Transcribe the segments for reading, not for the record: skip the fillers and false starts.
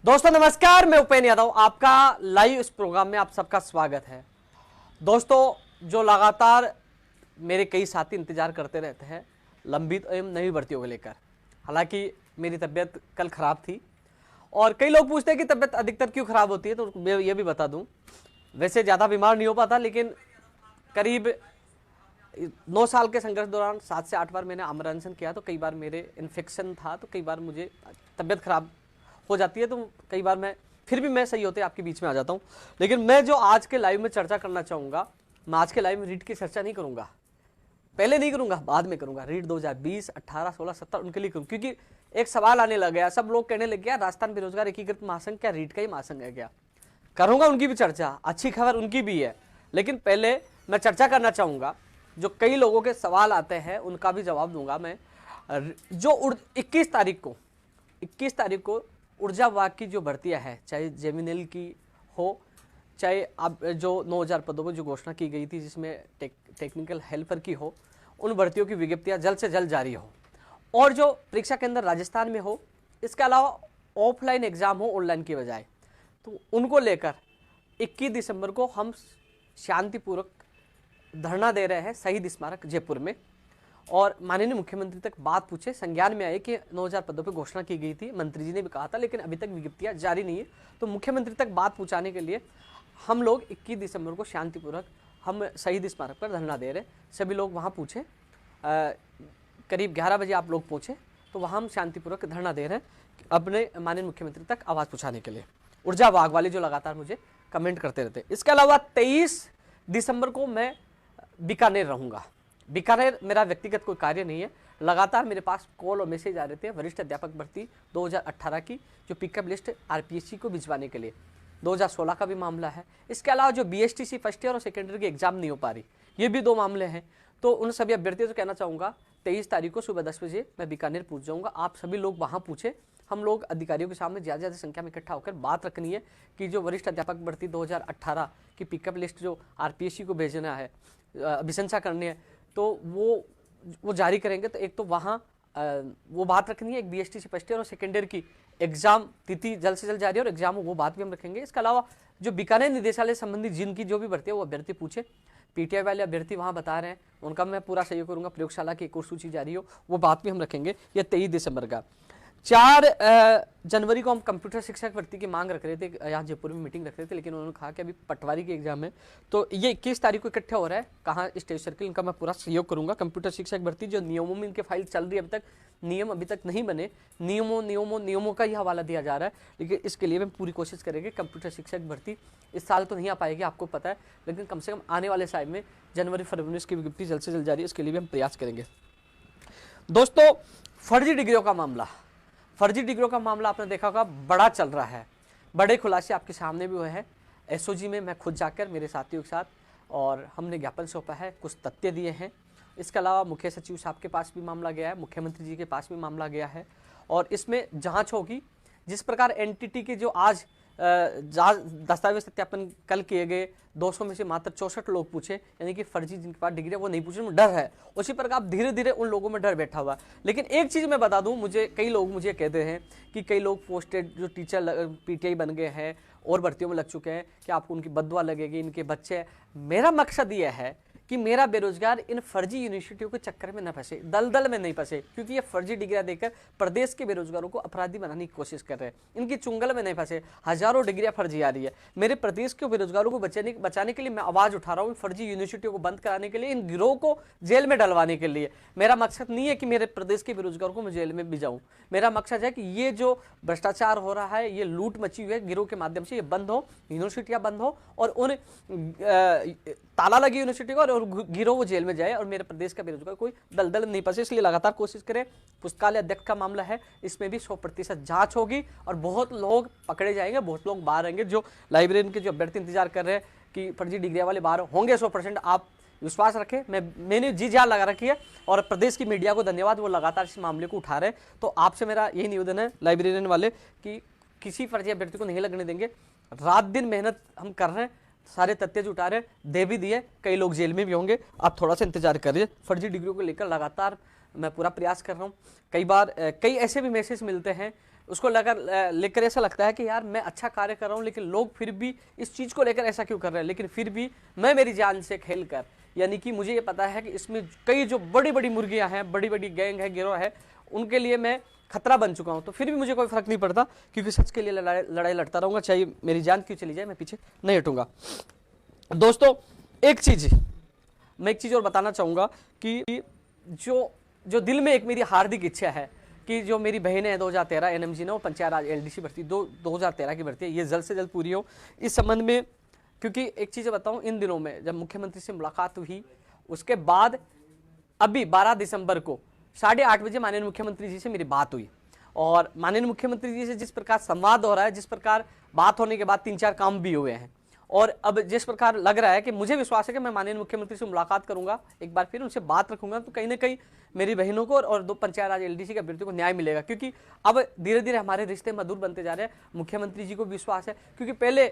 दोस्तों नमस्कार, मैं उपेंद्र यादव, आपका लाइव इस प्रोग्राम में आप सबका स्वागत है। दोस्तों, जो लगातार मेरे कई साथी इंतजार करते रहते हैं लंबित एवं नई भर्तियों को लेकर। हालांकि मेरी तबीयत कल खराब थी और कई लोग पूछते हैं कि तबीयत अधिकतर क्यों खराब होती है, तो मैं ये भी बता दूं, वैसे ज़्यादा बीमार नहीं हो पाता, लेकिन करीब 9 साल के संघर्ष दौरान 7 से 8 बार मैंने आमरण किया, तो कई बार मेरे इन्फेक्शन था, तो कई बार मुझे तबीयत खराब हो जाती है, तो कई बार फिर भी मैं सही होते आपके बीच में आ जाता हूं। लेकिन मैं जो आज के लाइव में चर्चा करना चाहूंगा, मैं आज के लाइव में रीट की चर्चा नहीं करूंगा, पहले नहीं करूंगा, बाद में करूंगा। रीट 2020, 18, 16, 17 उनके लिए करूंगा, क्योंकि एक सवाल आने लग गया, सब लोग कहने लग गया राजस्थान बेरोजगार एकीकृत महासंघ क्या रीट का ही महासंघ है क्या? करूंगा उनकी भी चर्चा, अच्छी खबर उनकी भी है, लेकिन पहले मैं चर्चा करना चाहूंगा जो कई लोगों के सवाल आते हैं, उनका भी जवाब दूंगा मैं। जो 21 तारीख को ऊर्जा विभाग की जो भर्तियां हैं, चाहे जेमिनल की हो, चाहे अब जो 9000 पदों पर जो घोषणा की गई थी जिसमें टेक्निकल हेल्पर की हो, उन भर्तियों की विज्ञप्तियां जल्द से जल्द जारी हो, और जो परीक्षा केंद्र राजस्थान में हो, इसके अलावा ऑफलाइन एग्जाम हो ऑनलाइन की बजाय, तो उनको लेकर 21 दिसंबर को हम शांतिपूर्वक धरना दे रहे हैं शहीद स्मारक जयपुर में। और माननीय मुख्यमंत्री तक बात पूछे, संज्ञान में आए कि 9000 पदों पर घोषणा की गई थी, मंत्री जी ने भी कहा था, लेकिन अभी तक विज्ञप्तियां जारी नहीं है, तो मुख्यमंत्री तक बात पहुंचाने के लिए हम लोग 21 दिसंबर को शांतिपूर्वक हम शहीद स्मारक पर धरना दे रहे। सभी लोग वहां पूछे, करीब 11 बजे आप लोग पहुंचे, तो वहां हम शांतिपूर्वक धरना दे रहे हैं अपने माननीय मुख्यमंत्री तक आवाज पहुंचाने के लिए। ऊर्जा विभाग वाले जो लगातार मुझे कमेंट करते रहते। इसके अलावा 23 दिसंबर को मैं बीकानेर रहूंगा। बीकानेर मेरा व्यक्तिगत कोई कार्य नहीं है, लगातार मेरे पास कॉल और मैसेज आ रहे थे वरिष्ठ अध्यापक भर्ती 2018 की जो पिकअप लिस्ट आरपीएससी को भिजवाने के लिए, 2016 का भी मामला है। इसके अलावा जो बीएसटीसी फर्स्ट ईयर और सेकेंड ईयर की एग्जाम नहीं हो पा रही, ये भी 2 मामले हैं। तो उन सभी अभ्यर्थियों से कहना चाहूँगा 23 तारीख को सुबह 10 बजे मैं बीकानेर पहुँच जाऊँगा। आप सभी लोग वहाँ पूछे, हम लोग अधिकारियों के सामने ज़्यादा संख्या में इकट्ठा होकर बात रखनी है कि जो वरिष्ठ अध्यापक भर्ती 2018 की पिकअप लिस्ट जो आरपीएससी को भेजना है, अभिशंसा करनी है, तो वो जारी करेंगे। तो एक तो वहाँ वो बात रखनी है, एक बीएसटीसी फर्स्ट ईयर और सेकेंड ईयर की एग्जाम तिथि जल्द से जल्द जारी है और एग्जाम वो बात भी हम रखेंगे। इसके अलावा जो बीकानेर निदेशालय संबंधी जिनकी जो भी भर्ती है वो अभ्यर्थी पूछे, पीटीआई वाले अभ्यर्थी वहाँ बता रहे हैं, उनका मैं पूरा सहयोग करूंगा। प्रयोगशाला की एक और सूची जारी हो, वो बात भी हम रखेंगे। यह 23 दिसंबर का। 4 जनवरी को हम कंप्यूटर शिक्षक भर्ती की मांग रख रहे थे, यहाँ जयपुर में मीटिंग रख रहे थे, लेकिन उन्होंने कहा कि अभी पटवारी की एग्जाम है, तो ये 21 तारीख को इकट्ठा हो रहा है। कहाँ? Stage circle. इनका मैं पूरा सहयोग करूंगा। कंप्यूटर शिक्षक भर्ती जो नियमों में इनके फाइल चल रही है, अभी तक नियम अभी तक नहीं बने, नियमों का ही हवाला दिया जा रहा है, लेकिन इसके लिए हम पूरी कोशिश करेंगे। कंप्यूटर शिक्षक भर्ती इस साल तो नहीं आ पाएगी, आपको पता है, लेकिन कम से कम आने वाले साल में जनवरी फरवरी इसकी विज्ञप्ति जल्द से जल्द जारी है, इसके लिए भी हम प्रयास करेंगे। दोस्तों, फर्जी डिग्रियों का मामला आपने देखा होगा, बड़ा चल रहा है, बड़े खुलासे आपके सामने भी हुए हैं। एसओजी में मैं खुद जाकर मेरे साथियों के साथ और हमने ज्ञापन सौंपा है, कुछ तथ्य दिए हैं। इसके अलावा मुख्य सचिव साहब के पास भी मामला गया है, मुख्यमंत्री जी के पास भी मामला गया है, और इसमें जांच होगी। जिस प्रकार एनटीटी के जो आज दस्तावेज सत्यापन कल किए गए, 200 में से मात्र 64 लोग पूछे, यानी कि फर्जी जिनके पास डिग्री है वो नहीं पूछे, डर है। उसी प्रकार धीरे धीरे उन लोगों में डर बैठा हुआ। लेकिन एक चीज मैं बता दूं, कई लोग मुझे कहते हैं कि कई लोग पोस्टेड जो टीचर पीटीआई बन गए हैं और भर्तियों में लग चुके हैं कि आपको उनकी बददुआ लगेगी, इनके बच्चे। मेरा मकसद यह है कि मेरा बेरोजगार इन फर्जी यूनिवर्सिटियों के चक्कर में न फंसे, दलदल में नहीं फंसे, क्योंकि ये फर्जी डिग्रियां देकर प्रदेश के बेरोजगारों को अपराधी बनाने की कोशिश कर रहे हैं। इनकी चुंगल में नहीं फंसे। हजारों डिग्रियां फर्जी आ रही है। मेरे प्रदेश के बेरोजगारों को बचाने के लिए मैं आवाज उठा रहा हूँ, फर्जी यूनिवर्सिटियों को बंद कराने के लिए, इन गिरोह को जेल में डलवाने के लिए। मेरा मकसद नहीं है कि मेरे प्रदेश के बेरोजगारों को मैं जेल में भी जाऊँ। मेरा मकसद है कि ये जो भ्रष्टाचार हो रहा है, ये लूट मची हुई है गिरोह के माध्यम से, ये बंद हो, यूनिवर्सिटियां बंद हो, और उन ताला लगी यूनिवर्सिटी को और गिरोह वो जेल में जाए, और मेरे प्रदेश का बेरोजगार कोई दलदल नहीं फंसे। इसलिए लगातार कोशिश करें। पुस्तकालय अध्यक्ष का मामला है, इसमें भी 100% जांच होगी और बहुत लोग पकड़े जाएंगे, बहुत लोग बाहर आएंगे। जो लाइब्रेरियन के जो अभ्यर्थी इंतजार कर रहे हैं कि फर्जी डिग्रियां वाले बाहर होंगे, 100% आप विश्वास रखें। मैंने जी जान लगा रखी है, और प्रदेश की मीडिया को धन्यवाद, वो लगातार इस मामले को उठा रहे हैं। तो आपसे मेरा यही निवेदन है लाइब्रेरियन वाले कि किसी फर्जी अभ्यर्थी को नहीं लगने देंगे। रात दिन मेहनत हम कर रहे हैं, सारे तथ्य जुटा रहे, दे भी दिए, कई लोग जेल में भी होंगे, आप थोड़ा सा इंतजार करिए। फर्जी डिग्रियों को लेकर लगातार मैं पूरा प्रयास कर रहा हूँ। कई बार कई ऐसे भी मैसेज मिलते हैं उसको लेकर ऐसा लगता है कि यार मैं अच्छा कार्य कर रहा हूं, लेकिन लोग फिर भी इस चीज को लेकर ऐसा क्यों कर रहे हैं। लेकिन फिर भी मैं मेरी जान से खेल कर, यानी कि मुझे ये पता है कि इसमें कई जो बड़ी बड़ी मुर्गियां हैं, बड़ी बड़ी गैंग है, गिरोह है, उनके लिए मैं खतरा बन चुका हूं, तो फिर भी मुझे कोई फर्क नहीं पड़ता, क्योंकि सच के लिए लड़ाई लड़ता रहूंगा, चाहे मेरी जान क्यों चली जाए, मैं पीछे नहीं हटूंगा। दोस्तों एक चीज और बताना चाहूंगा कि जो दिल में एक मेरी हार्दिक इच्छा है कि जो मेरी बहन है 2013 एनएमजी ने वो पंचायत राज एलडीसी भर्ती 2013 की भर्ती है, ये जल्द से जल्द पूरी हो। इस संबंध में, क्योंकि एक चीज बताऊं, इन दिनों में जब मुख्यमंत्री से मुलाकात हुई, उसके बाद अभी 12 दिसंबर को 8:30 बजे माननीय मुख्यमंत्री जी से मेरी बात हुई, और माननीय मुख्यमंत्री जी से जिस प्रकार संवाद हो रहा है, जिस प्रकार बात होने के बाद 3-4 काम भी हुए हैं, और अब जिस प्रकार लग रहा है कि मुझे विश्वास है कि मैं माननीय मुख्यमंत्री से मुलाकात करूंगा, एक बार फिर उनसे बात रखूंगा, तो कहीं ना कहीं मेरी बहनों को और 2 पंचायत राज एलडीसी के अभ्यर्थियों को न्याय मिलेगा, क्योंकि अब धीरे धीरे हमारे रिश्ते मधुर बनते जा रहे हैं। मुख्यमंत्री जी को विश्वास है, क्योंकि पहले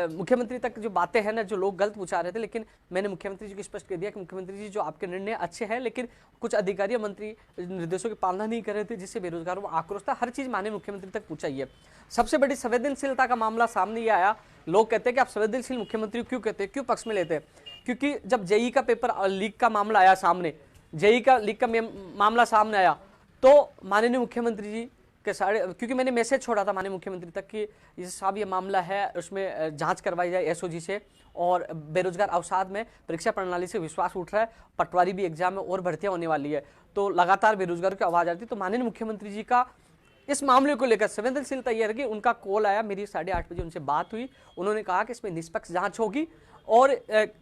मुख्यमंत्री तक जो बातें हैं ना, जो लोग गलत पूछा रहे थे, लेकिन मैंने मुख्यमंत्री जी को स्पष्ट कर दिया कि मुख्यमंत्री जी जो आपके निर्णय अच्छे हैं, लेकिन कुछ अधिकारी मंत्री निर्देशों की पालना नहीं कर रहे थे, जिससे बेरोजगारों में आक्रोश था। हर चीज माननीय मुख्यमंत्री तक पूछा ही है। सबसे बड़ी संवेदनशीलता का मामला सामने ये आया, लोग कहते हैं कि आप संवेदनशील मुख्यमंत्री क्यों कहते हैं, क्यों पक्ष में लेते हैं, क्योंकि जब जेई का पेपर लीक का मामला आया सामने, जेई का लीक का मामला सामने आया, तो माननीय मुख्यमंत्री जी के क्योंकि मैंने मैसेज छोड़ा था माननीय मुख्यमंत्री तक कि ये साहब ये मामला है, उसमें जांच करवाई जाए एसओजी से, और बेरोजगार अवसाद में परीक्षा प्रणाली से विश्वास उठ रहा है, पटवारी भी एग्जाम में और भर्तियां होने वाली है, तो लगातार बेरोजगारों की आवाज आती है। तो माननीय मुख्यमंत्री जी का इस मामले को लेकर संवेदनशीलता यह है कि उनका कॉल आया, मेरी 8:30 बजे उनसे बात हुई, उन्होंने कहा कि इसमें निष्पक्ष जांच होगी और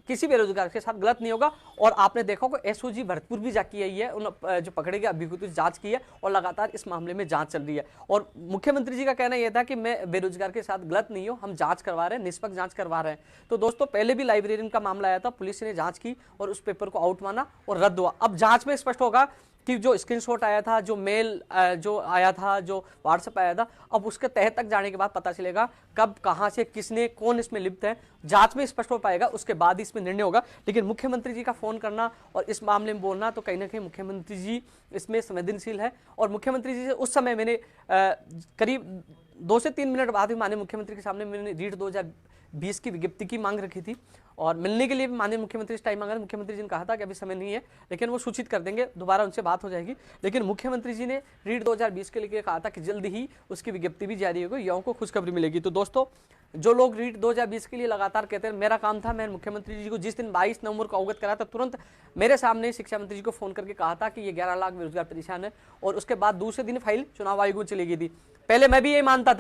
किसी बेरोजगार के साथ गलत नहीं होगा। और आपने देखा होगा एसओजी भरतपुर भी जाके आई है, उन जो पकड़े गए अभियुक्त जांच की है, और लगातार इस मामले में जांच चल रही है। और मुख्यमंत्री जी का कहना यह था कि मैं बेरोजगार के साथ गलत नहीं हूं, हम जांच करवा रहे हैं, निष्पक्ष जांच करवा रहे हैं। तो दोस्तों पहले भी लाइब्रेरियन का मामला आया था, पुलिस ने जांच की और उस पेपर को आउट माना और रद्द हुआ। अब जांच में स्पष्ट होगा कि जो स्क्रीनशॉट आया था, जो मेल जो आया था, जो व्हाट्सएप आया था, अब उसके तह तक जाने के बाद पता चलेगा कब, कहां से, किसने, कौन इसमें लिप्त है। जांच में स्पष्ट हो पाएगा, उसके बाद ही इसमें निर्णय होगा। लेकिन मुख्यमंत्री जी का फोन करना और इस मामले में बोलना, तो कहीं ना कहीं मुख्यमंत्री जी इसमें संवेदनशील है। और मुख्यमंत्री जी से उस समय मैंने करीब 2 से 3 मिनट बाद भी माननीय मुख्यमंत्री के सामने मैंने रीट 2020 की विज्ञप्ति की मांग रखी थी, और मिलने के लिए भी माननीय मुख्यमंत्री से टाइम मांगा। मुख्यमंत्री जी ने कहा था कि अभी समय नहीं है, लेकिन वो सूचित कर देंगे, दोबारा उनसे बात हो जाएगी। लेकिन मुख्यमंत्री जी ने रीट 2020 के लिए कहा था कि जल्द ही उसकी विज्ञप्ति भी जारी होगी, युवाओं को खुशखबरी मिलेगी। तो दोस्तों जो लोग रीट 2020 के लिए लगातार कहते हैं, मेरा काम था, मैंने मुख्यमंत्री जी को जिस दिन 22 नवंबर को अवगत करा था, तुरंत मेरे सामने शिक्षा मंत्री जी को फोन करके कहा था कि ये 11 लाख बेरोजगार परेशान है, और उसके बाद दूसरे दिन फाइल चुनाव आयोग में चली गई थी। पहले मैं भी यही मानता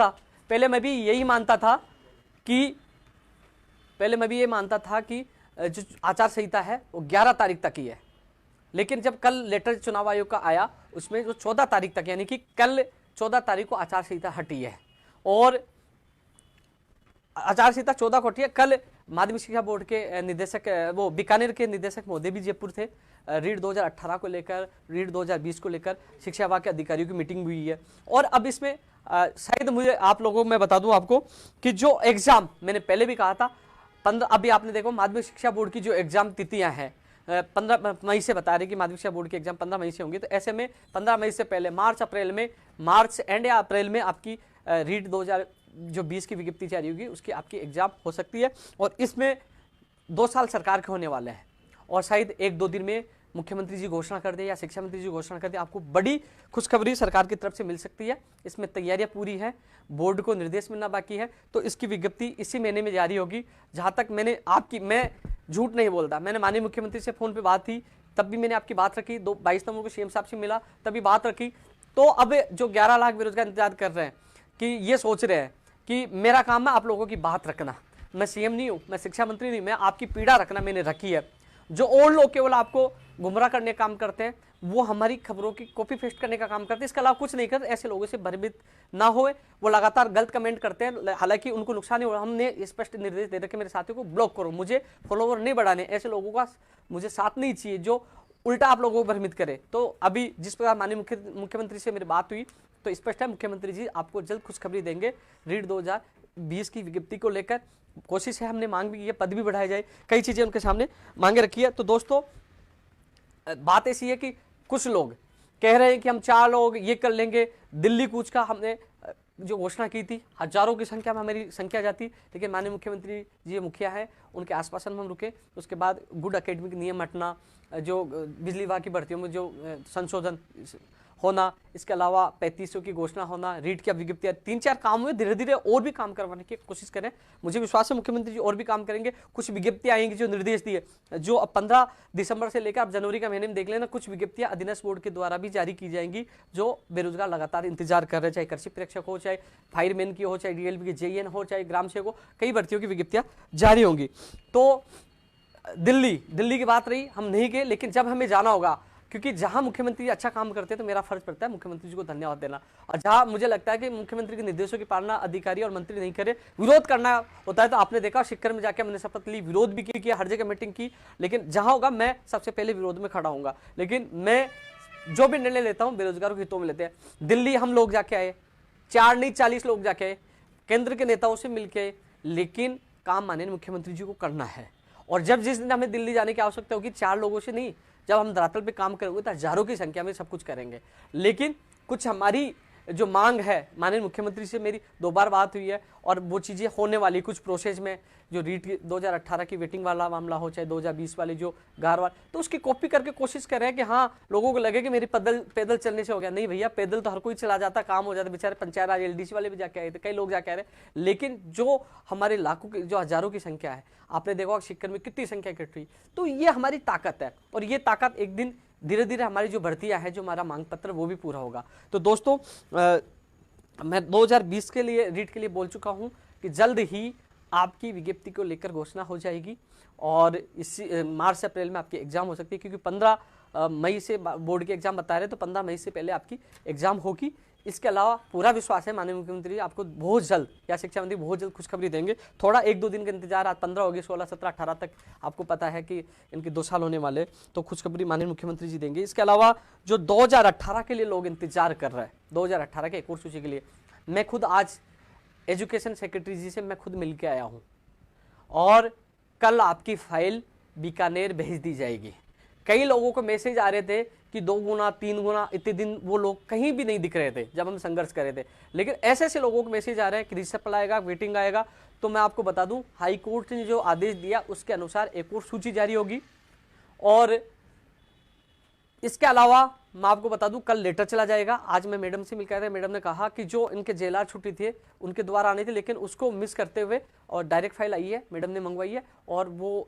था कि जो आचार संहिता है वो 11 तारीख तक ही है, लेकिन जब कल लेटर चुनाव आयोग का आया, उसमें जो 14 तारीख तक, यानी कि कल 14 तारीख को आचार संहिता हटी है, और आचार संहिता 14 को हटी है। कल माध्यमिक शिक्षा बोर्ड के निदेशक, वो बीकानेर के निदेशक महोदय भी जयपुर थे, रीट 2018 को लेकर, रीट 2020 को लेकर शिक्षा विभाग के अधिकारियों की मीटिंग हुई है। और अब इसमें शायद मुझे आप लोगों को मैं बता दूं आपको कि जो एग्जाम मैंने पहले भी कहा था 15, अभी आपने देखो माध्यमिक शिक्षा बोर्ड की जो एग्जाम तिथियां हैं 15 मई से बता रहे कि माध्यमिक शिक्षा बोर्ड की एग्जाम 15 मई से होंगी। तो ऐसे में 15 मई से पहले मार्च एंड या अप्रैल में आपकी रीट 2020 की विज्ञप्ति जारी होगी, उसकी आपकी एग्जाम हो सकती है। और इसमें 2 साल सरकार के होने वाले हैं, और शायद 1-2 दिन में मुख्यमंत्री जी घोषणा कर दे या शिक्षा मंत्री जी घोषणा कर दे, आपको बड़ी खुशखबरी सरकार की तरफ से मिल सकती है। इसमें तैयारियां पूरी हैं, बोर्ड को निर्देश मिलना बाकी है, तो इसकी विज्ञप्ति इसी महीने में जारी होगी। जहां तक मैं झूठ नहीं बोलता, मैंने माननीय मुख्यमंत्री से फोन पे बात थी, तब भी मैंने आपकी बात रखी, 22 नवंबर को सीएम साहब से मिला, तभी बात रखी। तो अब जो 11 लाख बेरोजगार इंतजार कर रहे हैं, कि ये सोच रहे हैं कि मेरा काम है आप लोगों की बात रखना, मैं सीएम नहीं हूं, मैं शिक्षा मंत्री नहीं, मैं आपकी पीड़ा रखना मैंने रखी है। जो और लोग केवल आपको गुमराह करने का काम करते हैं, वो हमारी खबरों की कॉपी पेस्ट करने का काम करते हैं, इसके अलावा कुछ नहीं करते। ऐसे लोगों से भयभीत ना होए, वो लगातार गलत कमेंट करते हैं, हालांकि उनको नुकसान नहीं हो रहा। हमने स्पष्ट निर्देश दे रखे मेरे साथियों को, ब्लॉक करो, मुझे फॉलोवर नहीं बढ़ाने, ऐसे लोगों का मुझे साथ नहीं चाहिए जो उल्टा आप लोगों को भ्रमित करे। तो अभी जिस प्रकार माननीय मुख्यमंत्री से मेरी बात हुई, तो स्पष्ट है मुख्यमंत्री जी आपको जल्द खुशखबरी देंगे रीट 2020 की विज्ञप्ति को लेकर। कोशिश है, हमने मांग भी की है, पद भी बढ़ाए जाए, कई चीजें उनके सामने मांगे रखी है। तो दोस्तों बात ऐसी है कि कुछ लोग कह रहे हैं कि हम 4 लोग ये कर लेंगे। दिल्ली कूच का हमने जो घोषणा की थी, हजारों की संख्या में हमारी संख्या जाती, लेकिन माननीय मुख्यमंत्री जी मुखिया है, उनके आश्वासन में हम रुके। उसके बाद गुड एकेडमिक नियम हटना, जो बिजली विभाग की भर्तियों में जो संशोधन होना, इसके अलावा 3500 की घोषणा होना, रीट की विज्ञप्तियां, 3-4 काम हुए। धीरे धीरे और भी काम करवाने की कोशिश करें। मुझे विश्वास है मुख्यमंत्री जी और भी काम करेंगे। कुछ विज्ञप्तियां आएंगी जो निर्देश दिए, जो अब 15 दिसंबर से लेकर अब जनवरी का महीने में देख लेना, कुछ विज्ञप्तियां अधीनस्थ बोर्ड के द्वारा भी जारी की जाएंगी, जो बेरोजगार लगातार इंतजार कर रहे हैं, चाहे कृषि प्रेक्षक हो, चाहे फायरमैन की हो, चाहे डीएलपी की जेईएन हो, चाहे ग्राम सेवक हो, कई भर्तियों की विज्ञप्तियां जारी होंगी। तो दिल्ली की बात रही, हम नहीं गए, लेकिन जब हमें जाना होगा, क्योंकि जहां मुख्यमंत्री अच्छा काम करते हैं तो मेरा फर्ज पड़ता है मुख्यमंत्री जी को धन्यवाद देना, और जहां मुझे लगता है कि मुख्यमंत्री के निर्देशों की पालना अधिकारी और मंत्री नहीं करे, विरोध करना होता है, तो आपने देखा शिक्कर में जाकर मैंने शपथ ली, विरोध भी किया, हर जगह मीटिंग की, लेकिन जहां होगा मैं सबसे पहले विरोध में खड़ा हूंगा। लेकिन मैं जो भी निर्णय लेता हूं बेरोजगारों के हितों में लेते हैं। दिल्ली हम लोग जाके आए, 4 नहीं 40 लोग जाके आए, केंद्र के नेताओं से मिलके, लेकिन काम माननीय मुख्यमंत्री जी को करना है। और जब जिस दिन हमें दिल्ली जाने की आवश्यकता होगी, 4 लोगों से नहीं, जब हम धरातल पे काम करेंगे तो हजारों की संख्या में सब कुछ करेंगे। लेकिन कुछ हमारी जो मांग है, माननीय मुख्यमंत्री से मेरी 2 बार बात हुई है, और वो चीजें होने वाली कुछ प्रोसेस में, जो रीट 2018 की वेटिंग वाला मामला हो, चाहे 2020 वाली जो गारवाल, तो उसकी कॉपी करके कोशिश कर रहे हैं कि हाँ लोगों को लगे कि मेरी पैदल चलने से हो गया। नहीं भैया, पैदल तो हर कोई चला जाता, काम हो जाता। बेचारे पंचायत राज एलडीसी वाले भी जाके आए थे, कई लोग जाके आ रहे, लेकिन जो हमारे लाखों की, जो हजारों की संख्या है, आपने देखा शिक्कर में कितनी संख्या इकट्ठी हुई, तो ये हमारी ताकत है। और ये ताकत एक दिन धीरे धीरे हमारी जो भर्तियां हैं, जो हमारा मांग पत्र, वो भी पूरा होगा। तो दोस्तों मैं 2020 के लिए रीट के लिए बोल चुका हूं कि जल्द ही आपकी विज्ञप्ति को लेकर घोषणा हो जाएगी, और इसी मार्च से अप्रैल में आपकी एग्जाम हो सकती है, क्योंकि 15 मई से बोर्ड के एग्जाम बता रहे, तो 15 मई से पहले आपकी एग्जाम होगी। इसके अलावा पूरा विश्वास है माननीय मुख्यमंत्री आपको बहुत जल्द, या शिक्षा मंत्री बहुत जल्द खुशखबरी देंगे। थोड़ा 1-2 दिन का इंतजार, आज 15 होगी, 16, 17, 18 तक आपको पता है कि इनके 2 साल होने वाले, तो खुशखबरी माननीय मुख्यमंत्री जी देंगे। इसके अलावा जो 2018 के लिए लोग इंतजार कर रहे हैं, 2018 के एक और सूची के लिए, मैं खुद आज एजुकेशन सेक्रेटरी जी से मैं खुद मिल के आया हूँ, और कल आपकी फाइल बीकानेर भेज दी जाएगी। कई लोगों को मैसेज आ रहे थे कि 2 गुना 3 गुना, इतने दिन वो लोग कहीं भी नहीं दिख रहे थे जब हम संघर्ष कर रहे थे, लेकिन ऐसे ऐसे लोगों को मैसेज आ रहे हैं कि रिसप्लाई आएगा, वेटिंग आएगा। तो मैं आपको बता दूं, हाई कोर्ट ने जो आदेश दिया उसके अनुसार एक और सूची जारी होगी। और इसके अलावा मैं आपको बता दूं, कल लेटर चला जाएगा। आज मैं मैडम से मिलकर आया था, मैडम ने कहा कि जो इनके जेलर छुट्टी थे उनके द्वारा आने थे, लेकिन उसको मिस करते हुए और डायरेक्ट फाइल आई है, मैडम ने मंगवाई है, और वो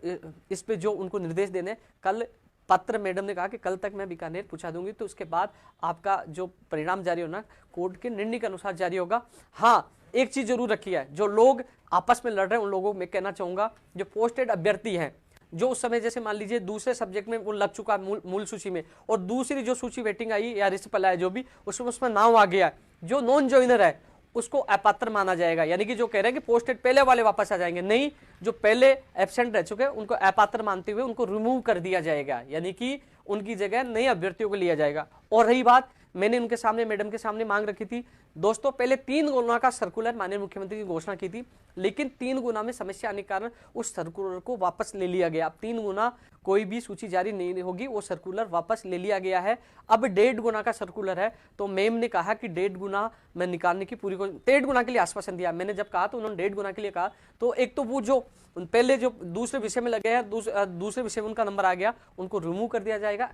इस पे जो उनको निर्देश देने, कल पत्र मैडम ने कहा कि कल तक मैं बीकानेर पहुंचा दूंगी। तो उसके बाद आपका जो परिणाम जारी होना कोर्ट के निर्णय के अनुसार जारी होगा। हाँ, एक चीज जरूर रखी है, जो लोग आपस में लड़ रहे हैं उन लोगों को मैं कहना चाहूंगा, जो पोस्टेड अभ्यर्थी हैं, जो उस समय जैसे मान लीजिए दूसरे सब्जेक्ट में वो लग चुका मूल सूची में, और दूसरी जो सूची वेटिंग आई या रिस्पल आया जो भी, उसमें नाम आ गया, जो नॉन ज्वाइनर है उसको अपात्र माना जाएगा। यानी कि जो कह रहे हैं कि पोस्टेड पहले वाले वापस आ जाएंगे, नहीं, जो पहले एब्सेंट रह चुके हैं उनको अपात्र मानते हुए उनको रिमूव कर दिया जाएगा, यानी कि उनकी जगह नए अभ्यर्थियों को लिया जाएगा। और रही बात, मैंने उनके सामने, मैडम के सामने मांग रखी थी दोस्तों, पहले 3 गुना का सर्कुलर माननीय मुख्यमंत्री की घोषणा की थी, लेकिन 3 गुना में समस्या आने के कारण उस सर्कुलर को वापस ले लिया गया। अब 3 गुना कोई भी सूची जारी नहीं होगी, वो सर्कुलर वापस ले लिया गया है। अब 1.5 गुना का सर्कुलर है, तो मैम ने कहा कि 1.5 गुना मैं निकालने की पूरी 1.5 गुना के लिए आश्वासन दिया। मैंने जब कहा तो उन्होंने 1.5 गुना के लिए कहा, तो एक तो वो जो पहले जो दूसरे विषय में लगे हैं, दूसरे विषय में उनका नंबर आ गया, उनको रिमूव कर दिया जाएगा,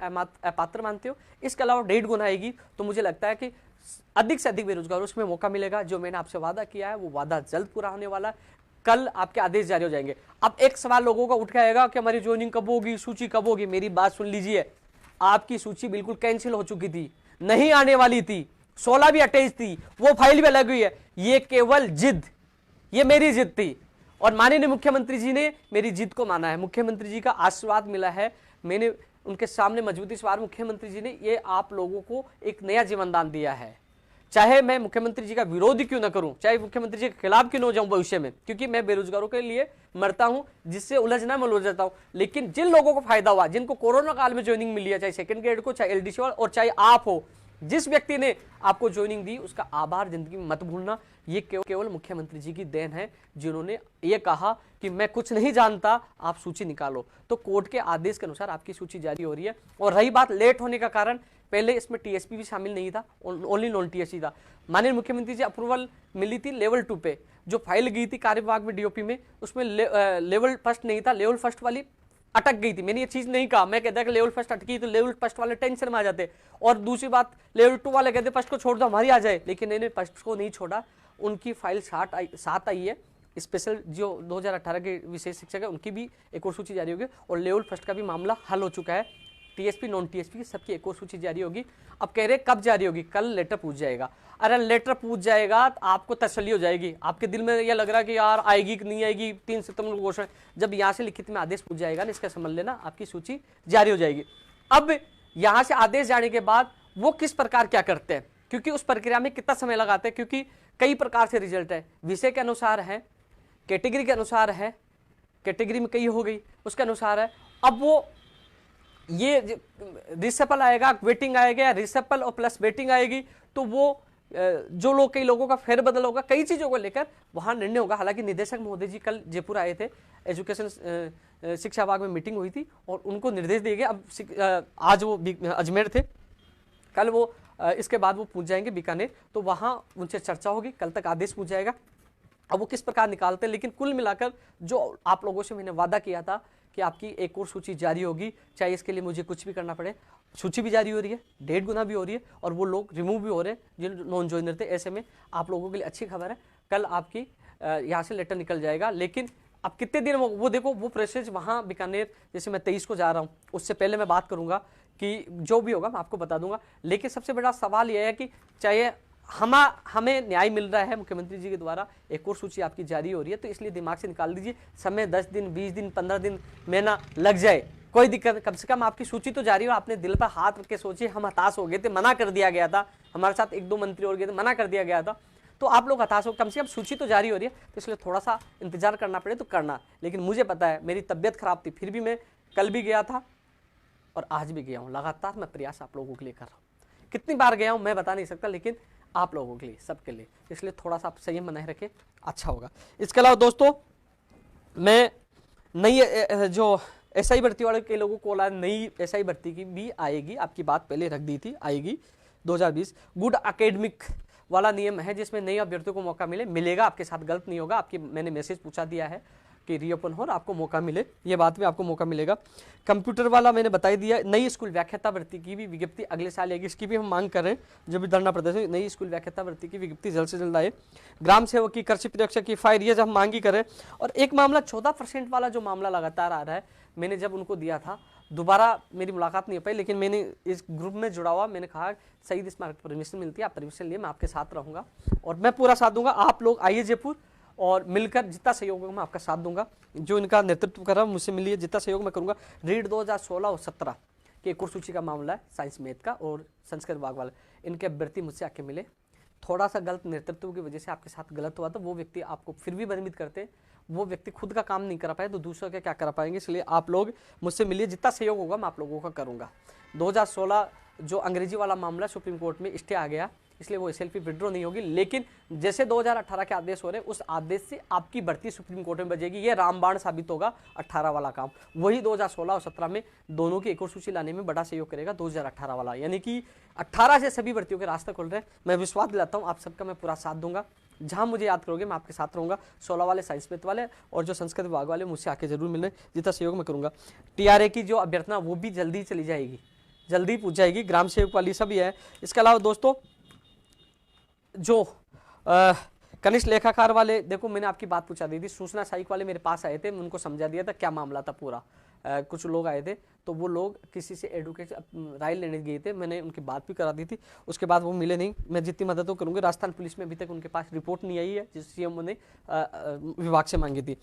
अपात्र मानते हो। इसके अलावा 1.5 गुना आएगी, तो मुझे लगता है कि अधिक से अधिक बेरोजगारों उसमें मौका मिलेगा। जो मैंने आपसे वादा किया है वो वादा जल्द पूरा होने वाला। कल आपके आदेश जारी हो जाएंगे। अब एक सवाल लोगों का उठ के आएगा कि हमारी ज्वाइनिंग कब होगी, सूची कब होगी। मेरी बात सुन लीजिए, आपकी सूची बिल्कुल कैंसिल हो चुकी थी, नहीं आने वाली थी, 16 भी अटैच थी, वो फाइल भी अलग हुई है। ये केवल जिद, ये मेरी जिद थी, और माननीय मुख्यमंत्री जी ने मेरी जिद को माना है। मुख्यमंत्री जी का आशीर्वाद मिला है, मैंने उनके सामने मजबूती से मुख्यमंत्री जी ने ये आप लोगों को एक नया जीवन दान दिया है। चाहे मैं मुख्यमंत्री जी का विरोध क्यों ना करूं, चाहे मुख्यमंत्री जी के खिलाफ क्यों ना हो जाऊं भविष्य में, क्योंकि मैं बेरोजगारों के लिए मरता हूं, जिससे उलझना मैं उलझ जाता हूं। लेकिन जिन लोगों को फायदा हुआ, जिनको कोरोना काल में ज्वाइनिंग मिली है, चाहे सेकंड ग्रेड को, चाहे एलडीसी और चाहे आप हो, जिस व्यक्ति ने आपको ज्वाइनिंग दी उसका आभार जिंदगी में मत भूलना। ये केवल मुख्यमंत्री जी की देन है, जिन्होंने ये कहा कि मैं कुछ नहीं जानता, आप सूची निकालो। तो कोर्ट के आदेश के अनुसार आपकी सूची जारी हो रही है। और रही बात लेट होने का कारण, पहले इसमें टीएसपी भी शामिल नहीं था, ओनली नॉन टीएसपी था। माननीय मुख्यमंत्री जी अप्रूवल मिली थी लेवल 2 पे, जो फाइल गई थी कार्य विभाग में डीओपी में, उसमें लेवल फर्स्ट नहीं था, लेवल फर्स्ट वाली अटक गई थी। मैंने ये चीज नहीं कहा, मैं कहता कि लेवल फर्स्ट अटकी तो लेवल फर्स्ट वाले टेंशन में आ जाते, और दूसरी बात लेवल 2 वाले कहते फर्स्ट को छोड़ दो हमारी आ जाए, लेकिन इन्होंने फर्स्ट को नहीं छोड़ा। उनकी फाइल 7 आई है, स्पेशल जो 2018 के विशेष शिक्षक है उनकी भी एक और सूची जारी होगी, और लेवल फर्स्ट का भी मामला हल हो चुका है। टीएसपी नॉन टीएसपी की सबकी एक और सूची जारी होगी। अब कह रहे कब जारी होगी, कल लेटर पूछ जाएगा। अरे लेटर पूछ जाएगा तो आपको तसल्ली हो जाएगी, आपके दिल में यह लग रहा है कि यार आएगी कि नहीं आएगी, 3 सितंबर को घोषणा, जब यहाँ से लिखित में आदेश पूछ जाएगा ना, इसका समझ लेना आपकी सूची जारी हो जाएगी। अब यहाँ से आदेश जाने के बाद वो किस प्रकार क्या करते हैं, क्योंकि उस प्रक्रिया में कितना समय लगाते हैं, क्योंकि कई प्रकार से रिजल्ट है, विषय के अनुसार है, कैटेगरी के अनुसार है, कैटेगरी में कई हो गई उसके अनुसार है। अब वो ये रिसेपल आएगा, वेटिंग आएगा, या रिसेपल और प्लस वेटिंग आएगी, तो वो जो लोग, कई लोगों का फेरबदल होगा, कई चीजों को लेकर वहां निर्णय होगा। हालांकि निदेशक महोदय जी कल जयपुर आए थे, एजुकेशन शिक्षा विभाग में मीटिंग हुई थी और उनको निर्देश दिए गए। अब आज वो अजमेर थे, कल वो इसके बाद वो पूछ जाएंगे बीकानेर, तो वहां उनसे चर्चा होगी, कल तक आदेश पूछ जाएगा। अब वो किस प्रकार निकालते हैं, लेकिन कुल मिलाकर जो आप लोगों से मैंने वादा किया था कि आपकी एक और सूची जारी होगी, चाहे इसके लिए मुझे कुछ भी करना पड़े, सूची भी जारी हो रही है, 1.5 गुना भी हो रही है, और वो लोग रिमूव भी हो रहे हैं जिन नॉन ज्वाइनर थे। ऐसे में आप लोगों के लिए अच्छी खबर है, कल आपकी यहाँ से लेटर निकल जाएगा। लेकिन अब कितने दिन वो देखो, वो प्रोसेस वहाँ बीकानेर, जैसे मैं 23 को जा रहा हूँ, उससे पहले मैं बात करूंगा कि जो भी होगा मैं आपको बता दूंगा। लेकिन सबसे बड़ा सवाल यह है कि चाहे हमें न्याय मिल रहा है मुख्यमंत्री जी के द्वारा, एक और सूची आपकी जारी हो रही है, तो इसलिए दिमाग से निकाल दीजिए, समय 10 दिन 20 दिन 15 दिन महीना लग जाए कोई दिक्कत, कम से कम आपकी सूची तो जारी हो। आपने दिल पर हाथ रख के सोचिए, हम हताश हो गए थे, मना कर दिया गया था, हमारे साथ 1-2 मंत्री और गए थे, मना कर दिया गया था, तो आप लोग हताश हो, कम से कम सूची तो जारी हो रही है, तो इसलिए थोड़ा सा इंतजार करना पड़े तो करना। लेकिन मुझे पता है मेरी तबियत खराब थी, फिर भी मैं कल भी गया था और आज भी गया हूँ, लगातार मैं प्रयास आप लोगों के लिए कर रहा हूँ। कितनी बार गया हूँ मैं बता नहीं सकता, लेकिन आप लोगों के लिए, सबके लिए, इसलिए थोड़ा सा आप संयम बनाए रखें, अच्छा होगा। इसके अलावा दोस्तों, मैं नई जो एसआई भर्ती वाले के लोगों को नई एसआई भर्ती की भी आएगी, आपकी बात पहले रख दी थी, आएगी 2020। गुड एकेडमिक वाला नियम है जिसमें नए अभ्यर्थियों को मौका मिलेगा, आपके साथ गलत नहीं होगा। आपकी मैंने मैसेज पूछा दिया है कि रीओपन हो और आपको मौका मिले, ये बात में आपको मौका मिलेगा। कंप्यूटर वाला मैंने बता ही दिया। नई स्कूल व्याख्याता भर्ती की भी विज्ञप्ति अगले साल आएगी, इसकी भी हम मांग कर रहे हैं, जब भी धरना प्रदर्शन, नई स्कूल व्याख्याता भर्ती की विज्ञप्ति जल्द से जल्द आए। ग्राम सेवक की, कृषि प्रेक्षक की फायर, ये जब हम मांग ही करें। और एक मामला 14% वाला जो मामला लगातार आ रहा है, मैंने जब उनको दिया था, दोबारा मेरी मुलाकात नहीं हो पाई, लेकिन मैंने इस ग्रुप में जुड़ा हुआ, मैंने कहा शहीद स्मारक परमिशन मिलती है, आप परमिशन लिए, मैं आपके साथ रहूंगा और मैं पूरा साथ दूंगा। आप लोग आइए जयपुर और मिलकर जितना सहयोग होगा मैं आपका साथ दूंगा। जो इनका नेतृत्व कर रहा हूँ मुझसे मिलिए, जितना सहयोग मैं करूंगा। रीड 2016 और 17 के एक और सूची का मामला है, साइंस मैथ का और संस्कृत विभाग वाला, इनके अभ्यर्थी मुझसे आके मिले। थोड़ा सा गलत नेतृत्व की वजह से आपके साथ गलत हुआ, तो वो व्यक्ति आपको फिर भी भ्रमित करते, वो व्यक्ति खुद का काम नहीं कर पाए तो दूसरों के क्या कर पाएंगे, इसलिए आप लोग मुझसे मिलिए, जितना सहयोग होगा मैं आप लोगों का करूंगा। 2016 जो अंग्रेजी वाला मामला सुप्रीम कोर्ट में स्टे आ गया, इसलिए वो एसएलपी विड्रॉ नहीं होगी, लेकिन जैसे 2018 के आदेश हो रहे हैं, उस आदेश से आपकी भर्ती सुप्रीम कोर्ट में बजेगी। ये रामबाण साबित होगा 18 वाला काम, वही 2016 और 17 में दोनों की एक और सूची लाने में बड़ा सहयोग करेगा 2018 वाला, यानी कि 18 से सभी भर्तियों के रास्ते खुल रहे हैं। मैं विश्वास दिलाता हूँ आप सबका मैं पूरा साथ दूंगा, जहां मुझे याद करोगे मैं आपके साथ रहूंगा। 16 वाले साइंस मैथ वाले और जो संस्कृत विभाग वाले मुझसे आके जरूर मिलने, जितना सहयोग मैं करूंगा। टीआरए की जो अभ्यर्थना वो भी जल्दी चली जाएगी, जल्दी पूछ जाएगी, ग्राम सेवक वाली सभी है। इसके अलावा दोस्तों जो कनिष्ठ लेखाकार वाले, देखो मैंने आपकी बात पूछा दी थी, सूचना सहायक वाले मेरे पास आए थे, मैं उनको समझा दिया था क्या मामला था पूरा। कुछ लोग आए थे तो वो लोग किसी से एडवोकेट राय लेने गए थे, मैंने उनकी बात भी करा दी थी, उसके बाद वो मिले नहीं। मैं जितनी मदद तो करूँगी। राजस्थान पुलिस में अभी तक उनके पास रिपोर्ट नहीं आई है जिस सीएम ने विभाग से मांगी थी।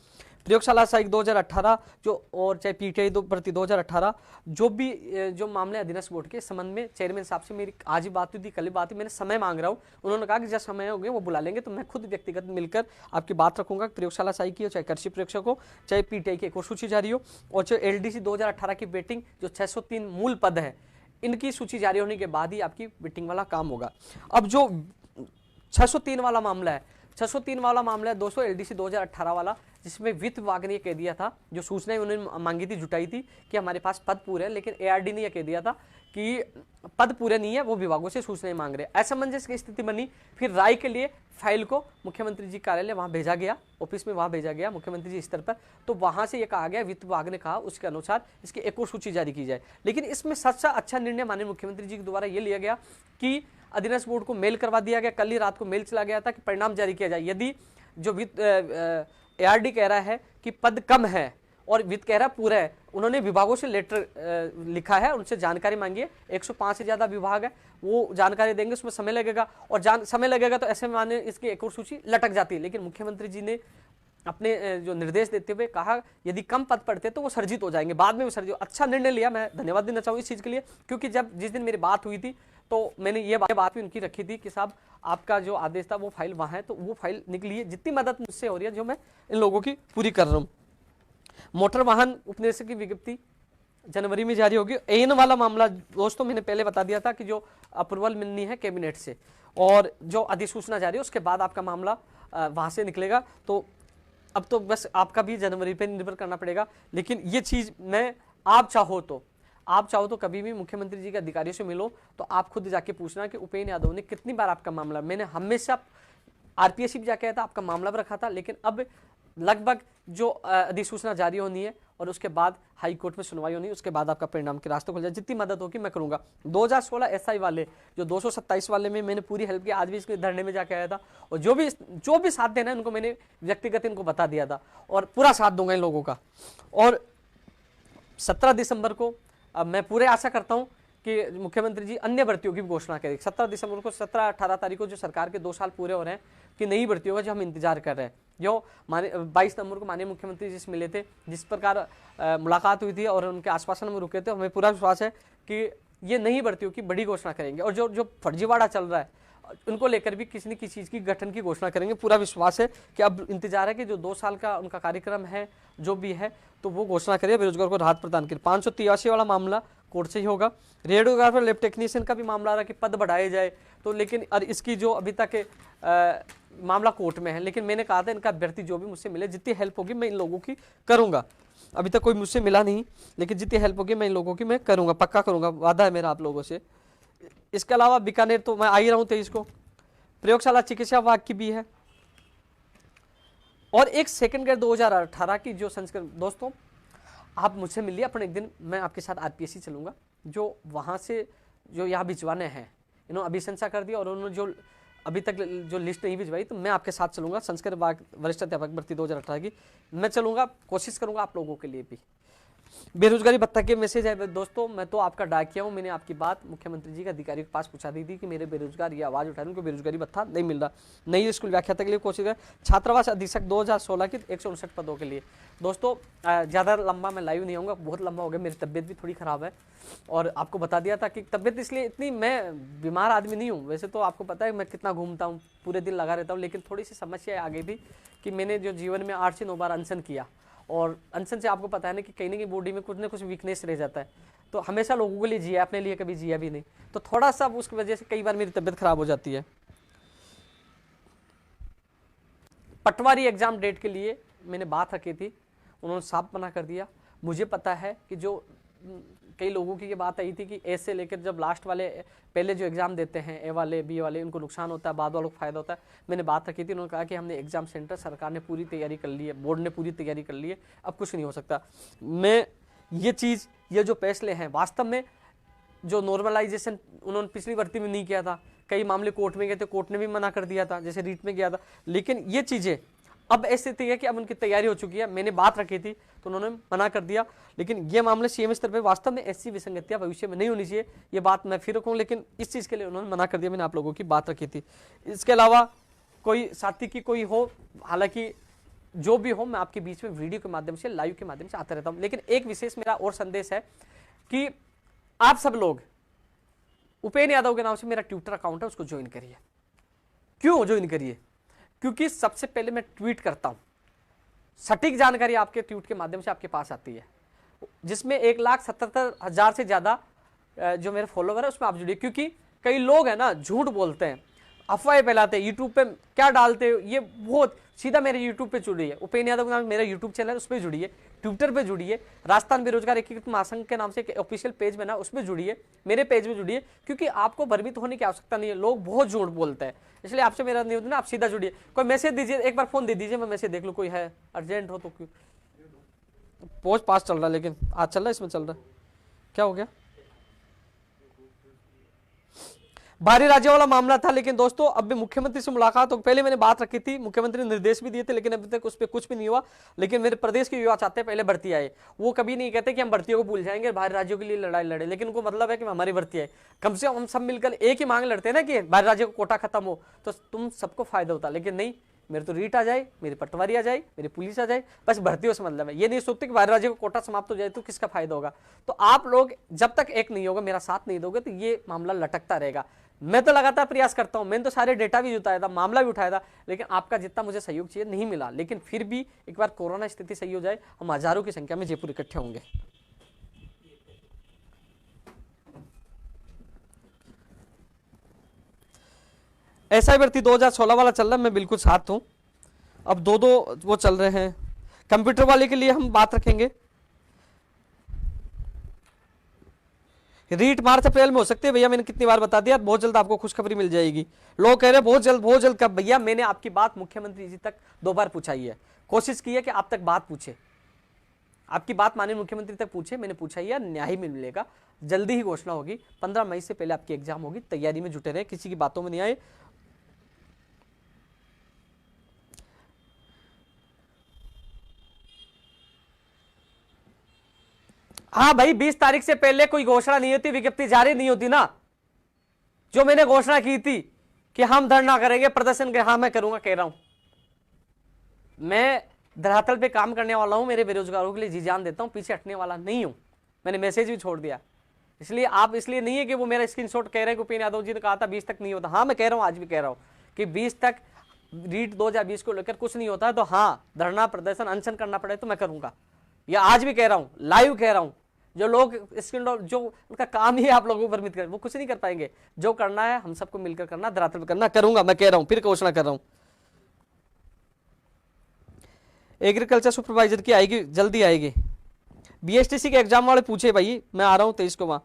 प्रयोगशाला सहायक 2018 जो, और चाहे पीटीआई भर्ती 2018 जो भी जो मामले अधीनस्थ बोर्ड के संबंध में चेयरमैन साहब से मेरी आज ही बात हुई थी, कल ही बात हुई, मैंने समय मांग रहा हूँ। उन्होंने कहा कि जब समय हो गया वो बुला लेंगे, तो मैं खुद व्यक्तिगत मिलकर आपकी बात रखूंगा। प्रयोगशाला सहायक की हो, चाहे कृषि प्रेक्षक हो, चाहे पीटीआई की एक और सूची जारी हो, और चाहे एलडीसी 2018 की वेटिंग जो 603 मूल पद है, इनकी सूची जारी होने के बाद ही आपकी वेटिंग वाला काम होगा। अब जो 603 वाला मामला है, 603 वाला मामला है दोस्तों एलडीसी 2018 वाला, जिसमें वित्त विभाग ने यह कह दिया था, जो सूचनाएं उन्होंने मांगी थी, जुटाई थी कि हमारे पास पद पूरे हैं, लेकिन एआरडी ने यह कह दिया था कि पद पूरे नहीं है, वो विभागों से सूचनाएं मांग रहे हैं। असमंजस की स्थिति बनी। फिर राय के लिए फाइल को मुख्यमंत्री जी कार्यालय वहां भेजा गया, ऑफिस में वहां भेजा गया मुख्यमंत्री जी स्तर पर। तो वहां से यह कहा गया, वित्त विभाग ने कहा उसके अनुसार इसकी एक और सूची जारी की जाए। लेकिन इसमें सबसे अच्छा निर्णय माननीय मुख्यमंत्री जी के द्वारा यह लिया गया कि अधीनस्थ बोर्ड को मेल करवा दिया गया। कल ही रात को मेल चला गया था कि परिणाम जारी किया जाए। यदि जो वित्त एआरडी कह रहा है कि पद कम है और वित्त कह रहा है पूरा है, उन्होंने विभागों से लेटर लिखा है, उनसे जानकारी मांगी है। 105 से ज्यादा विभाग है, वो जानकारी देंगे, उसमें समय लगेगा और समय लगेगा तो ऐसे माने इसकी एक और सूची लटक जाती है। लेकिन मुख्यमंत्री जी ने अपने जो निर्देश देते हुए कहा यदि कम पद पड़ते तो वो सर्जित हो जाएंगे, बाद में वो सर्जित। अच्छा निर्णय लिया, मैं धन्यवाद देना चाहूँ इस चीज के लिए, क्योंकि जब जिस दिन मेरी बात हुई थी तो मैंने ये बात भी उनकी रखी थी कि साहब आपका जो आदेश था वो फाइल वहां है, तो वो फाइल निकली है। जितनी मदद मुझसे हो रही है जो मैं इन लोगों की पूरी कर रहा हूँ। मोटर वाहन उपनिदेशक की विज्ञप्ति जनवरी में जारी होगी। एन वाला मामला दोस्तों मैंने पहले बता दिया था कि जो अप्रूवल मिलनी है कैबिनेट से और जो अधिसूचना जारी है उसके बाद आपका मामला वहां से निकलेगा। तो अब तो बस आपका भी जनवरी पे निर्भर करना पड़ेगा। लेकिन ये चीज मैं आप चाहो तो कभी भी मुख्यमंत्री जी के अधिकारियों से मिलो तो आप खुद जाके पूछना कि उपेंद्र यादव ने कितनी बार आपका मामला, मैंने हमेशा आरपीएससी भी जाके था, आपका मामला भी रखा था। लेकिन अब लगभग जो अधिसूचना जारी होनी है और उसके बाद हाई कोर्ट में सुनवाई होनी है, उसके बाद आपका परिणाम के रास्ते खुल जाए। जितनी मदद होगी मैं करूंगा। 2016 एसआई वाले जो 227 वाले में मैंने पूरी हेल्प की, आज भी इसके धरने में जाके आया था और जो भी साथ देना है उनको मैंने व्यक्तिगत इनको बता दिया था और पूरा साथ दूंगा इन लोगों का। और 17 दिसंबर को मैं पूरे आशा करता हूं कि मुख्यमंत्री जी अन्य भर्तियों की भी घोषणा करेंगे। 17 दिसंबर को 17-18 तारीख को जो सरकार के 2 साल पूरे हो रहे हैं कि नई भर्तियों का जो हम इंतजार कर रहे हैं, जो 22 नवंबर को माननीय मुख्यमंत्री जी से मिले थे, जिस प्रकार मुलाकात हुई थी और उनके आश्वासन में रुके थे, हमें पूरा विश्वास है कि ये नई भर्तियों की बड़ी घोषणा करेंगे। और जो फर्जीवाड़ा चल रहा है उनको लेकर भी किसी न किसी चीज की गठन की घोषणा करेंगे। पूरा विश्वास है कि अब इंतजार है कि जो 2 साल का उनका कार्यक्रम है जो भी है तो वो घोषणा करिए, बेरोजगार को राहत प्रदान करें। 583 वाला मामला कोर्ट से ही होगा। रेडियोग्राफर लैब टेक्नीशियन का भी मामला आ रहा है कि पद बढ़ाए जाए, तो लेकिन और इसकी जो अभी तक मामला कोर्ट में है। लेकिन मैंने कहा था इनका अभ्यर्थी जो भी मुझसे मिले, जितनी हेल्प होगी मैं इन लोगों की करूंगा। अभी तक कोई मुझसे मिला नहीं, लेकिन जितनी हेल्प होगी मैं इन लोगों की मैं करूंगा, पक्का करूंगा, वादा है मेरा आप लोगों से। इसके अलावा बीकानेर तो मैं आ ही रहा हूँ 23 को। प्रयोगशाला चिकित्सा विभाग की भी है और एक सेकंड ग्रेड 2018 की जो संस्करण। दोस्तों आप मुझसे मिलिए, अपन एक दिन मैं आपके साथ आरपीएससी चलूंगा। जो वहां से जो यहाँ भिजवाने हैं इन्होंने अभिशंसा कर दिया और उन्होंने जो अभी तक जो लिस्ट नहीं भिजवाई, तो मैं आपके साथ चलूंगा। संस्कृत विभाग वरिष्ठ अध्यापक भर्ती 2018 की मैं चलूंगा, कोशिश करूंगा आप लोगों के लिए भी। बेरोजगारी भत्ता के मैसेज है दोस्तों, मैं तो आपका डाकिया हूं। मैंने आपकी बात मुख्यमंत्री जी के अधिकारी के पास पूछा दी थी कि मेरे बेरोजगार ये आवाज उठा रहे हैं, उनको बेरोजगारी भत्ता नहीं मिल रहा। नई स्कूल व्याख्याता के लिए कोशिश करें। छात्रावास अधीक्षक 2016 की 159 पदों के लिए। दोस्तों ज़्यादा लंबा मैं लाइव नहीं आऊँगा, बहुत लंबा हो गया, मेरी तबियत भी थोड़ी ख़राब है और आपको बता दिया था कि तबियत इसलिए इतनी, मैं बीमार आदमी नहीं हूँ वैसे तो, आपको पता है मैं कितना घूमता हूँ, पूरे दिन लगा रहता हूँ। लेकिन थोड़ी सी समस्या आ गई थी कि मैंने जो जीवन में 8 से 9 बार अनशन किया और अनशन से आपको पता है ना कि कहीं ना कहीं बॉडी में कुछ ना कुछ वीकनेस रह जाता है। तो हमेशा लोगों के लिए जिया, अपने लिए कभी जिया भी नहीं, तो थोड़ा सा उसकी वजह से कई बार मेरी तबियत खराब हो जाती है। पटवारी एग्जाम डेट के लिए मैंने बात रखी थी, उन्होंने साफ मना कर दिया। मुझे पता है कि जो कई लोगों की ये बात आई थी कि ए से लेकर जब लास्ट वाले पहले जो एग्जाम देते हैं ए वाले बी वाले, उनको नुकसान होता है, बाद वालों को फायदा होता है। मैंने बात रखी थी, उन्होंने कहा कि हमने एग्जाम सेंटर, सरकार ने पूरी तैयारी कर ली है, बोर्ड ने पूरी तैयारी कर ली है, अब कुछ नहीं हो सकता। मैं ये चीज़, ये जो फैसले हैं वास्तव में जो नॉर्मलाइजेशन उन्होंने पिछली भर्ती में नहीं किया था, कई मामले कोर्ट में गए थे, कोर्ट ने भी मना कर दिया था, जैसे रीट में गया था। लेकिन ये चीज़ें अब ऐसी स्थिति है कि अब उनकी तैयारी हो चुकी है। मैंने बात रखी थी तो उन्होंने मना कर दिया। लेकिन ये मामले सीएम स्तर पर वास्तव में ऐसी विसंगतियां भविष्य में नहीं होनी चाहिए, ये बात मैं फिर रखूँ, लेकिन इस चीज़ के लिए उन्होंने मना कर दिया। मैंने आप लोगों की बात रखी थी। इसके अलावा कोई साथी की कोई हो, हालांकि जो भी हो मैं आपके बीच में वीडियो के माध्यम से, लाइव के माध्यम से आता रहता हूँ। लेकिन एक विशेष मेरा और संदेश है कि आप सब लोग उपेंद्र यादव के नाम से मेरा ट्विटर अकाउंट है, उसको ज्वाइन करिए। क्यों ज्वाइन करिए? क्योंकि सबसे पहले मैं ट्वीट करता हूं, सटीक जानकारी आपके ट्वीट के माध्यम से आपके पास आती है, जिसमें 1,77,000 से ज्यादा जो मेरे फॉलोवर है उसमें आप जुड़िए। क्योंकि कई लोग हैं ना झूठ बोलते हैं, अफवाहें फैलाते, यूट्यूब पे क्या डालते हो, ये बहुत सीधा मेरे यूट्यूब पे जुड़ी है। उपेंद्र यादव के नाम मेरा यूट्यूब चैनल है, उस पर जुड़ी है, ट्विटर पे जुड़ी है, राजस्थान बेरोजगार एकीकृत महासंघ के नाम से एक ऑफिशियल पेज बना, उसमें जुड़ी है, मेरे पेज में जुड़ी है, क्योंकि आपको भ्रमित होने की आवश्यकता नहीं है। लोग बहुत झूठ बोलते हैं, इसलिए आपसे मेरा निवेदन है, आप सीधा जुड़िए। कोई मैसेज दीजिए, एक बार फोन दे दीजिए, मैं मैसेज देख लूँ, कोई है अर्जेंट हो तो। क्यों पोस्ट पास चल रहा है, लेकिन आज चल रहा है, इसमें चल रहा है, क्या हो गया? बाहरी राज्य वाला मामला था, लेकिन दोस्तों अब भी मुख्यमंत्री से मुलाकात हो, पहले मैंने बात रखी थी, मुख्यमंत्री ने निर्देश भी दिए थे, लेकिन अभी तक उस पर कुछ भी नहीं हुआ। लेकिन मेरे प्रदेश के युवा चाहते हैं पहले भर्ती आए, वो कभी नहीं कहते कि हम भर्तियों को भूल जाएंगे, बाहरी राज्यों के लिए लड़ाई लड़े, लेकिन उनको मतलब है कि हमारी भर्ती आए। कम से कम हम सब मिलकर एक ही मांग लड़ते हैं ना कि बाहरी राज्यों को कोटा खत्म हो, तो तुम सबको फायदा होता। लेकिन नहीं, मेरे तो रीट आ जाए, मेरी पटवारी आ जाए, मेरी पुलिस आ जाए, बस भर्तियों से मतलब है। ये नहीं सोचते कि बाहरी राज्यों को कोटा समाप्त हो जाए तो किसका फायदा होगा। तो आप लोग जब तक एक नहीं होगा, मेरा साथ नहीं दोगे, तो ये मामला लटकता रहेगा। मैं तो लगातार प्रयास करता हूं, मैंने तो सारे डेटा भी जुटाया था, मामला भी उठाया था, लेकिन आपका जितना मुझे सहयोग चाहिए नहीं मिला। लेकिन फिर भी एक बार कोरोना स्थिति सही हो जाए, हम हजारों की संख्या में जयपुर इकट्ठे होंगे। ऐसा भर्ती 2016 वाला चल रहा है, मैं बिल्कुल साथ हूं। अब दो वो चल रहे हैं। कंप्यूटर वाले के लिए हम बात रखेंगे, रीट मार्च अप्रैल में हो सकते हैं भैया, मैंने कितनी बार बता दिया, बहुत जल्द आपको खुशखबरी मिल जाएगी। लोग कह रहे हैं बहुत जल्द कब? भैया मैंने आपकी बात मुख्यमंत्री जी तक 2 बार पूछाई है, कोशिश की है कि आप तक बात पूछे, आपकी बात माननीय मुख्यमंत्री तक पूछे, मैंने पूछा ही है, न्याय में मिलेगा, जल्दी ही घोषणा होगी। 15 मई से पहले आपकी एग्जाम होगी, तैयारी में जुटे रहे, किसी की बातों में नहीं आए। हाँ भाई, 20 तारीख से पहले कोई घोषणा नहीं होती, विज्ञप्ति जारी नहीं होती ना। जो मैंने घोषणा की थी कि हम धरना करेंगे, प्रदर्शन करेंगे, हाँ मैं करूंगा, कह रहा हूं, मैं धरातल पे काम करने वाला हूं, मेरे बेरोजगारों के लिए जी जान देता हूं, पीछे हटने वाला नहीं हूं। मैंने मैसेज भी छोड़ दिया, इसलिए आप इसलिए नहीं है कि वो मेरा स्क्रीनशॉट कह रहे हैं कि उपेंद्र यादव जी ने कहा था 20 तक नहीं होता। हाँ मैं कह रहा हूं, आज भी कह रहा हूं कि 20 तक रीट 2020 को लेकर कुछ नहीं होता है, तो हाँ धरना प्रदर्शन अनशन करना पड़े तो मैं करूंगा। या आज भी कह रहा हूं, लाइव कह रहा हूं। जो लोग जो उनका काम ही है आप लोगों को भ्रमित कर, वो कुछ नहीं कर पाएंगे। जो करना है हम सबको मिलकर करना, धरातल पर करना, करूंगा, मैं कह रहा हूं, फिर घोषणा कर रहा हूं। एग्रीकल्चर सुपरवाइजर की आएगी, जल्दी आएगी। बीएसटीसी के एग्जाम वाले पूछे भाई, मैं आ रहा हूं 23 को वहां।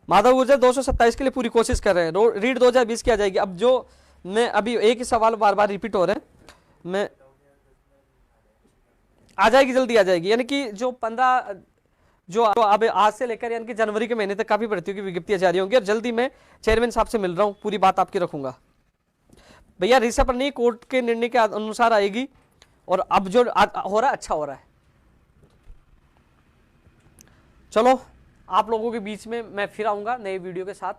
माधव गुर्जर 227 के लिए पूरी कोशिश कर रहे हैं, रीट 2020 की आ जाएगी। अब जो मैं अभी एक ही सवाल बार बार रिपीट हो रहे हैं, मैं आ जाएगी, जल्दी आ जाएगी। यानी कि जो 15 जो अब आज से लेकर यानी कि जनवरी के महीने तक काफी भर्तियों की विज्ञप्तियां जारी होंगी, और जल्दी मैं चेयरमैन साहब से मिल रहा हूं, पूरी बात आपकी रखूंगा भैया। रिसर्व नहीं, कोर्ट के निर्णय के अनुसार आएगी, और अब जो हो रहा है अच्छा हो रहा है। चलो आप लोगों के बीच में मैं फिर आऊंगा नए वीडियो के साथ,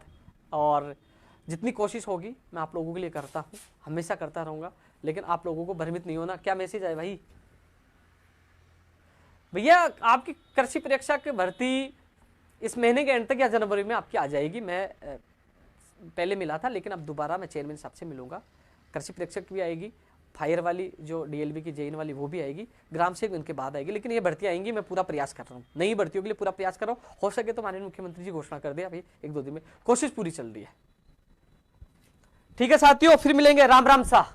और जितनी कोशिश होगी मैं आप लोगों के लिए करता हूं, हमेशा करता रहूंगा। लेकिन आप लोगों को भ्रमित नहीं होना। क्या मैसेज आए भाई? भैया आपकी कृषि परीक्षा की भर्ती इस महीने के एंड तक या जनवरी में आपकी आ जाएगी। मैं पहले मिला था, लेकिन अब दोबारा मैं चेयरमैन साहब से मिलूंगा। कृषि परीक्षा की भी आएगी, फायर वाली जो डीएलबी की जेईन वाली वो भी आएगी, ग्राम सेवक उनके बाद आएगी। लेकिन ये भर्तियां आएंगी, मैं पूरा प्रयास कर रहा हूँ, नई भर्तियों के लिए पूरा प्रयास कर रहा हूँ। हो सके तो माननीय मुख्यमंत्री जी घोषणा कर दे, अभी 1-2 दिन में कोशिश पूरी चल रही है। ठीक है साथियों, फिर मिलेंगे। राम राम सा।